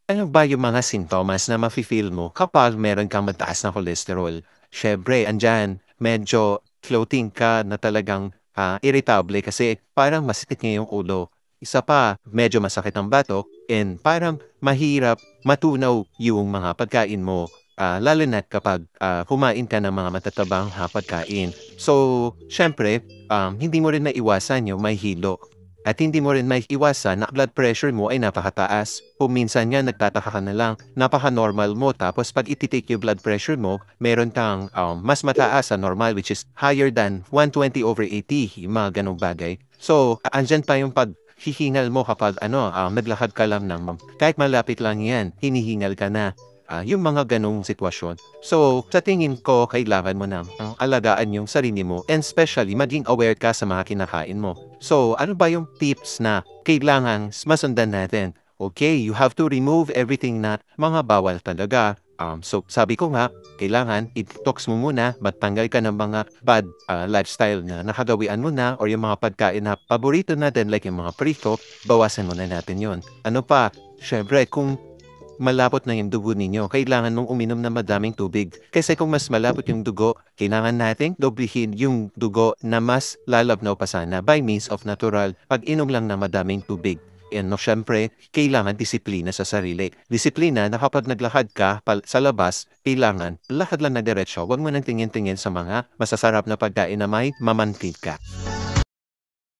Ano ba yung mga sintomas na mafe-feel mo kapag meron kang mataas na cholesterol? Siyempre andiyan medyo floating ka na talagang, iritable kasi parang masakit nga yung ulo. Isa pa, medyo masakit ang batok and parang mahirap matunaw yung mga pagkain mo, lalo na't kapag, kumain ka ng mga matatabang, pagkain. So, siyempre, hindi mo rin maiwasan yung may hilo. At hindi mo rin maiiwasan na blood pressure mo ay napakataas. Kung minsan nga nagtataka ka na lang, napaka-normal mo tapos pag iti-take yung blood pressure mo, meron kang mas mataas sa normal which is higher than 120/80, yung mga ganong bagay. So, andyan pa yung paghihingal mo kapag naglakad ka lang ng kahit malapit lang yan, hinihingal ka na. Yung mga ganong sitwasyon. So, sa tingin ko, kailangan mo ng alagaan yung sarili mo and especially maging aware ka sa mga kinakain mo. So, ano ba yung tips na kailangan masundan natin? Okay, you have to remove everything na mga bawal talaga. So, sabi ko nga, kailangan i-detox mo muna, matanggal ka ng mga bad lifestyle na nakagawian mo na or yung mga pagkain na paborito natin like yung mga prito, bawasan muna natin yon. Ano pa? Syempre, kung malapot na yung dugo ninyo, kailangan mong uminom ng madaming tubig. Kasi kung mas malapot yung dugo, kailangan nating doblihin yung dugo na mas lalabnaw pa sana by means of natural pag-inom lang ng madaming tubig. And no, syempre, kailangan disiplina sa sarili. Disiplina na kapag naglakad ka sa labas, kailangan lakad lang na diretsyo. Huwag mo nang tingin-tingin sa mga masasarap na pagkain na may mamantika.